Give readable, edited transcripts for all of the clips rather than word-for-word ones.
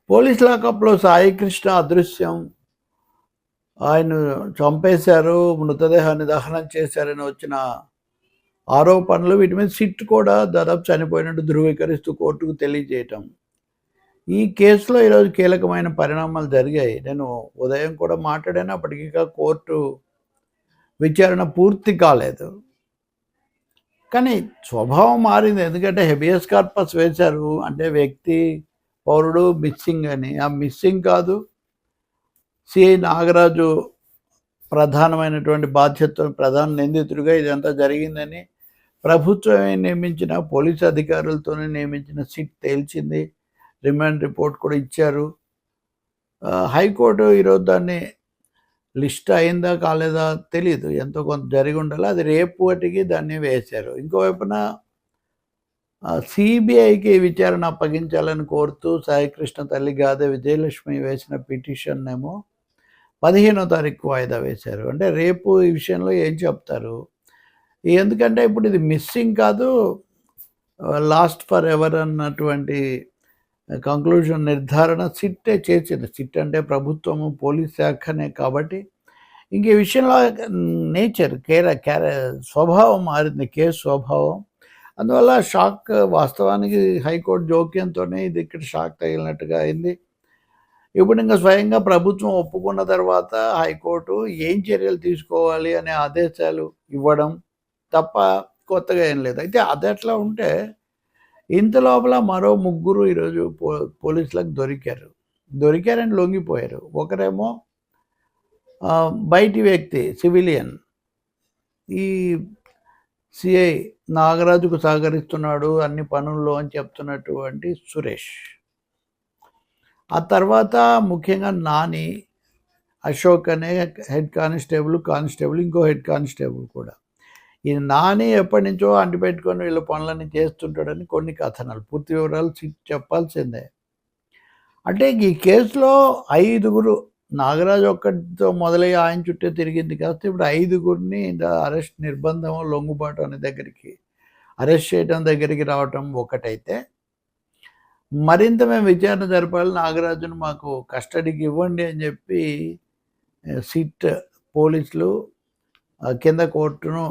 Police లాకప్‌లో సాయికృష్ణ అదృశ్యం. ఆయన చంపేశారు, మృతదేహాన్ని దహనం చేశారని వచ్చిన ఆరోపణలు, వీటి మీద సిట్ కూడా దాదాపు చనిపోయినట్టు ధృవీకరిస్తూ కోర్టుకు తెలియజేయటం. ఈ కేసులో ఈరోజు కీలకమైన పరిణామాలు జరిగాయి. నేను ఉదయం కూడా మాట్లాడాను. అప్పటికి ఇంకా కోర్టు విచారణ పూర్తి కాలేదు. కానీ స్వభావం మారింది. ఎందుకంటే హెబియస్ కార్పస్ వేశారు. అంటే వ్యక్తి, పౌరుడు మిస్సింగ్ అని. ఆ మిస్సింగ్ కాదు, సిఐ నాగరాజు ప్రధానమైనటువంటి బాధ్యతతో ప్రధాన నిందితుడిగా ఇదంతా జరిగిందని ప్రభుత్వమే నియమించిన పోలీసు అధికారులతోనే నియమించిన సిట్ తేల్చింది. రిమాండ్ రిపోర్ట్ కూడా ఇచ్చారు. హైకోర్టు ఈరోజు దాన్ని లిస్ట్ అయిందా కాలేదా తెలీదు. ఎంతో కొంత జరిగి ఉండాలి. అది రేపు వాటికి దాన్ని వేశారు. ఇంకోవైపున సిబిఐకి విచారణ అప్పగించాలని కోరుతూ సాయికృష్ణ తల్లి గాదె విజయలక్ష్మి వేసిన పిటిషన్ ఏమో 15వ తారీఖు వాయిదా వేశారు. అంటే రేపు ఈ విషయంలో ఏం చెప్తారు? ఎందుకంటే ఇప్పుడు ఇది మిస్సింగ్ కాదు, లాస్ట్ ఫర్ ఎవర్ అన్నటువంటి కంక్లూజన్ నిర్ధారణ సిట్టే చేసింది. సిట్ అంటే ప్రభుత్వము, పోలీస్ శాఖనే కాబట్టి ఇంక ఈ విషయంలో నేచర్ స్వభావం మారింది, కేసు స్వభావం. అందువల్ల షాక్, వాస్తవానికి హైకోర్టు జోక్యంతోనే ఇది ఇక్కడ షాక్ తగిలినట్టుగా అయింది. ఇప్పుడు ఇంకా స్వయంగా ప్రభుత్వం ఒప్పుకున్న తర్వాత హైకోర్టు ఏం చర్యలు తీసుకోవాలి అనే ఆదేశాలు ఇవ్వడం తప్ప కొత్తగా ఏం లేదు. అయితే అది అట్లా ఉంటే ఇంత లోపల మరో ముగ్గురు ఈరోజు పోలీసులకు దొరికారని లొంగిపోయారు. ఒకరేమో బయటి వ్యక్తి, సివిలియన్, ఈ సిఐ నాగరాజుకు సహకరిస్తున్నాడు అన్ని పనుల్లో అని చెప్తున్నటువంటి సురేష్. ఆ తర్వాత ముఖ్యంగా నాని, అశోక్ అనే హెడ్ కానిస్టేబుల్, ఇంకో హెడ్ కానిస్టేబుల్ కూడా. ఈ నాని ఎప్పటి నుంచో అంటిపెట్టుకొని వీళ్ళ పనులన్నీ చేస్తుంటాడని కొన్ని కథనాలు. పూర్తి వివరాలు చెప్పాల్సిందే. అంటే ఈ కేసులో 5గురు, నాగరాజు ఒక్కటితో మొదలై ఆయన చుట్టే తిరిగింది కాస్త ఇప్పుడు 5గురిని అరెస్ట్, నిర్బంధం, లొంగుబాటు అనే దగ్గరికి అరెస్ట్ చేయడం దగ్గరికి రావటం ఒకటైతే, మరింత మేము విచారణ జరపాలి, నాగరాజును మాకు కస్టడీకి ఇవ్వండి అని చెప్పి సిట్ పోలీసులు కింద కోర్టును,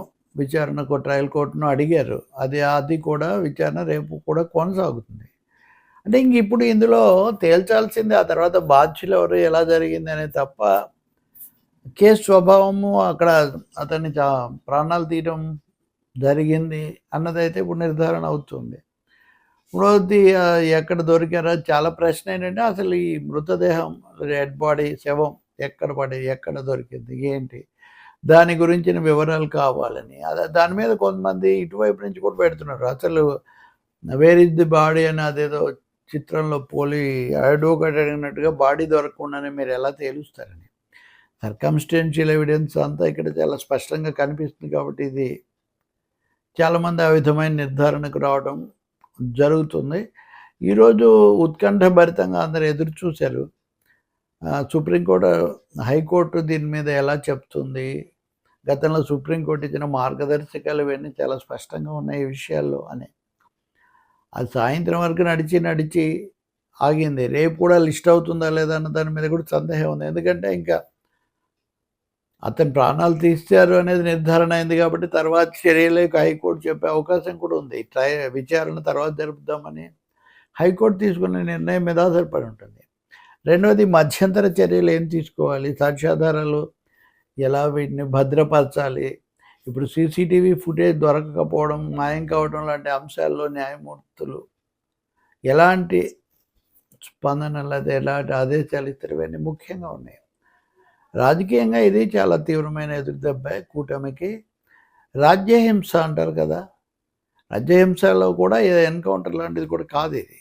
ట్రయల్ కోర్టును అడిగారు. అది కూడా విచారణ రేపు కూడా కొనసాగుతుంది. అంటే ఇంక ఇప్పుడు ఇందులో తేల్చాల్సింది ఆ తర్వాత బాధ్యులు ఎవరు, ఎలా జరిగింది అనేది తప్ప కేసు స్వభావము, అక్కడ అతన్ని ప్రాణాలు తీయడం జరిగింది అన్నదైతే ఇప్పుడు నిర్ధారణ అవుతుంది. మూడవది ఎక్కడ దొరికారో చాలా ప్రశ్న ఏంటంటే, అసలు ఈ మృతదేహం, డెడ్ బాడీ, శవం ఎక్కడ దొరికింది, ఏంటి, దాని గురించిన వివరాలు కావాలని దాని మీద కొంతమంది ఇటువైపు నుంచి కూడా పెడుతున్నారు. అసలు వేర్ ఇస్ ది బాడీ అని అదేదో చిత్రంలో అడ్వకేట్ అడిగినట్టుగా బాడీ దొరకకుండానే మీరు ఎలా తేలుస్తారని. సర్కమ్స్టెన్షియల్ ఎవిడెన్స్ అంతా ఇక్కడ చాలా స్పష్టంగా కనిపిస్తుంది. కాబట్టి ఇది చాలామంది ఆ విధమైన నిర్ధారణకు రావడం జరుగుతుంది. ఈరోజు ఉత్కంఠభరితంగా అందరూ ఎదురు చూశారు. సుప్రీంకోర్టు, హైకోర్టు దీని మీద ఎలా చెప్తుంది, గతంలో సుప్రీంకోర్టు ఇచ్చిన మార్గదర్శకాలు ఇవన్నీ చాలా స్పష్టంగా ఉన్నాయి ఈ విషయాల్లో అని. అది సాయంత్రం వరకు నడిచి ఆగింది. రేపు కూడా లిస్ట్ అవుతుందా లేదా అన్న దాని మీద కూడా సందేహం ఉంది. ఎందుకంటే ఇంకా అతని ప్రాణాలు తీస్తారు అనేది నిర్ధారణ అయింది కాబట్టి తర్వాత చర్యలకు హైకోర్టు చెప్పే అవకాశం కూడా ఉంది. విచారణ తర్వాత జరుపుదామని హైకోర్టు తీసుకున్న నిర్ణయం మీద ఆధారపడి ఉంటుంది. రెండవది, మధ్యంతర చర్యలు ఏం తీసుకోవాలి, సాక్ష్యాధారాలు ఎలా వీటిని భద్రపరచాలి. ఇప్పుడు సీసీటీవీ ఫుటేజ్ దొరకకపోవడం, మాయం కావడం లాంటి అంశాల్లో న్యాయమూర్తులు ఎలాంటి స్పందన లేదా ఎలాంటి ఆదేశాలు ఇస్తారు, ఇవన్నీ ముఖ్యంగా ఉన్నాయి. రాజకీయంగా ఇది చాలా తీవ్రమైన ఎదురుదెబ్బ కూటమికి. రాజ్యహింస అంటారు కదా, రాజ్యహింసలో కూడా ఎన్కౌంటర్ లాంటిది కూడా కాదు. ఇది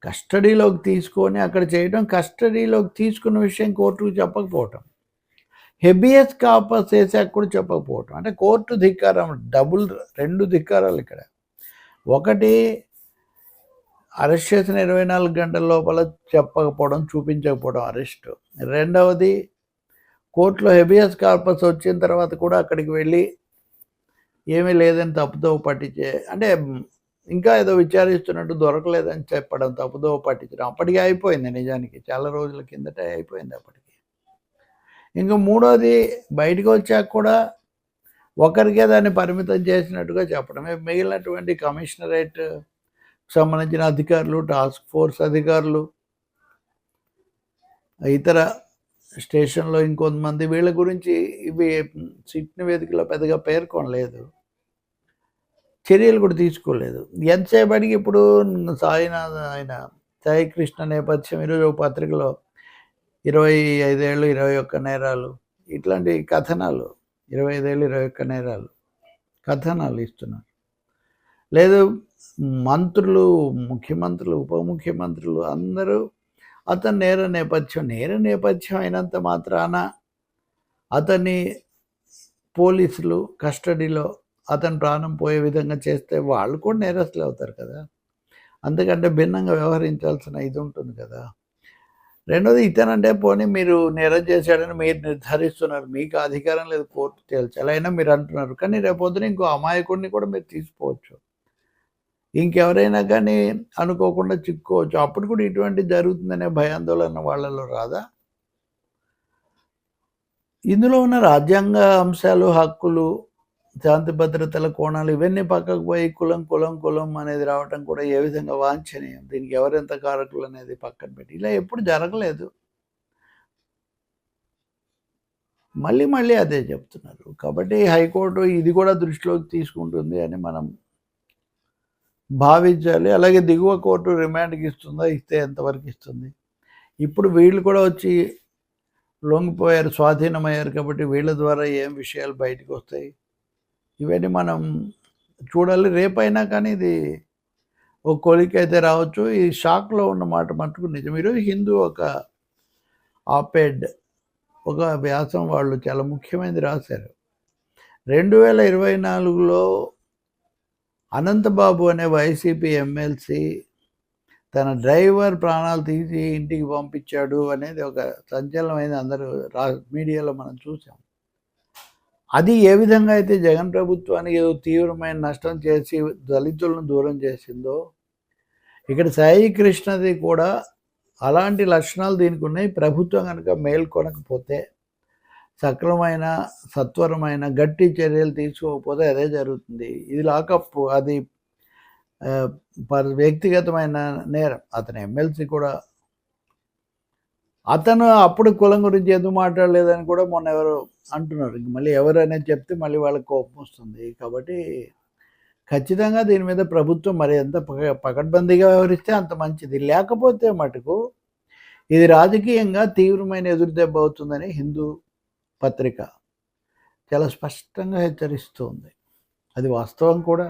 కస్టడీలోకి తీసుకొని అక్కడ చేయడం, కస్టడీలోకి తీసుకున్న విషయం కోర్టుకు చెప్పకపోవటం, హెబియస్ కార్పస్ వేసాక కూడా చెప్పకపోవటం. అంటే కోర్టు ధిక్కారం, రెండు ధిక్కారాలు ఇక్కడ. ఒకటి, అరెస్ట్ చేసిన 24 గంటల లోపల చెప్పకపోవడం, చూపించకపోవడం అరెస్టు. రెండవది, కోర్టులో హెబియస్ కార్పస్ వచ్చిన తర్వాత కూడా అక్కడికి వెళ్ళి ఏమీ లేదని తప్పుతో పట్టించే, అంటే ఇంకా ఏదో విచారిస్తున్నట్టు దొరకలేదని చెప్పడం, తప్పుదో పట్టించడం. అప్పటికే అయిపోయింది, నిజానికి చాలా రోజుల కిందటే అయిపోయింది అప్పటికి. ఇంకా మూడోది, బయటకు వచ్చాక కూడా ఒకరికే దాన్ని పరిమితం చేసినట్టుగా చెప్పడమే. మిగిలినటువంటి కమిషనరేట్ సంబంధించిన అధికారులు, టాస్క్ ఫోర్స్ అధికారులు, ఇతర స్టేషన్లో ఇంకొంతమంది, వీళ్ళ గురించి ఇవి సిట్ నివేదికలో పెద్దగా పేర్కొనలేదు, చర్యలు కూడా తీసుకోలేదు. ఎంతసేపటికి ఇప్పుడు సాయి కృష్ణ నేపథ్యం ఈరోజు పత్రికలో 25 ఏళ్ళు 21 నేరాలు ఇట్లాంటి కథనాలు, 25 ఏళ్ళు 21 నేరాలు కథనాలు ఇస్తున్నారు. లేదు, మంత్రులు, ముఖ్యమంత్రులు, ఉప ముఖ్యమంత్రులు అందరూ అతని నేర నేపథ్యం అయినంత మాత్రాన అతన్ని పోలీసులు కస్టడీలో అతని ప్రాణం పోయే విధంగా చేస్తే వాళ్ళు కూడా నేరస్తులు అవుతారు కదా. అంతకంటే భిన్నంగా వ్యవహరించాల్సిన ఇది ఉంటుంది కదా. రెండోది, ఇతనంటే పోనీ మీరు నేరం చేశాడని మీరు నిర్ధారిస్తున్నారు, మీకు అధికారం లేదు కోర్టు తేల్చాలి, అయినా మీరు అంటున్నారు. కానీ రేపొద్దున ఇంకో అమాయకుడిని కూడా మీరు తీసుకోవచ్చు, ఇంకెవరైనా కానీ అనుకోకుండా చిక్కుకోవచ్చు. అప్పుడు కూడా ఇటువంటి జరుగుతుందనే భయాందోళన వాళ్ళలో రాదా? ఇందులో ఉన్న రాజ్యాంగ అంశాలు, హక్కులు, శాంతి భద్రతల కోణాలు ఇవన్నీ పక్కకు పోయి కులం అనేది రావటం కూడా ఏ విధంగా వాంఛనీయం, దీనికి ఎవరెంత కారకులు అనేది పక్కన పెట్టి ఇలా ఎప్పుడు జరగలేదు. మళ్ళీ అదే చెప్తున్నారు. కాబట్టి హైకోర్టు ఇది కూడా దృష్టిలోకి తీసుకుంటుంది అని మనం భావించాలి. అలాగే దిగువ కోర్టు రిమాండ్కి ఇస్తుందా, ఇస్తే ఎంతవరకు ఇస్తుంది? ఇప్పుడు వీళ్ళు కూడా వచ్చి లొంగిపోయారు, స్వాధీనమయ్యారు, కాబట్టి వీళ్ళ ద్వారా ఏం విషయాలు బయటకు వస్తాయి ఇవన్నీ మనం చూడాలి. రేపైనా కానీ ఇది ఒక కొలికైతే రావచ్చు. ఈ షాక్లో ఉన్న మాట మటుకు నిజం. ఈరోజు హిందూ ఒక ఆపెడ్, ఒక వ్యాసం వాళ్ళు చాలా ముఖ్యమైనది రాశారు. 2024లో అనంతబాబు అనే వైసీపీ ఎమ్మెల్సీ తన డ్రైవర్ ప్రాణాలు తీసి ఇంటికి పంపించాడు అనేది ఒక సంచలనమైంది, అందరూ మీడియాలో మనం చూసాం. అది ఏ విధంగా అయితే జగన్ ప్రభుత్వానికి ఏదో తీవ్రమైన నష్టం చేసి దళితులను దూరం చేసిందో, ఇక్కడ సాయి కృష్ణది కూడా అలాంటి లక్షణాలు దీనికి ఉన్నాయి. ప్రభుత్వం కనుక మేల్కొనకపోతే, సక్రమైన సత్వరమైన గట్టి చర్యలు తీసుకోకపోతే అదే జరుగుతుంది. ఇది లాకప్, అది వ్యక్తిగతమైన నేరం. అతను ఎమ్మెల్సీ కూడా, అతను అప్పుడు కులం గురించి ఎందుకు మాట్లాడలేదని కూడా మొన్న ఎవరు అంటున్నారు. ఇంక మళ్ళీ ఎవరు అనేది చెప్తే మళ్ళీ వాళ్ళకి కోపం వస్తుంది. కాబట్టి ఖచ్చితంగా దీని మీద ప్రభుత్వం మరి ఎంత పకడ్బందీగా వ్యవహరిస్తే అంత మంచిది. లేకపోతే మటుకు ఇది రాజకీయంగా తీవ్రమైన ఎదురుదెబ్బ అవుతుందని హిందూ పత్రిక చాలా స్పష్టంగా హెచ్చరిస్తుంది. అది వాస్తవం కూడా.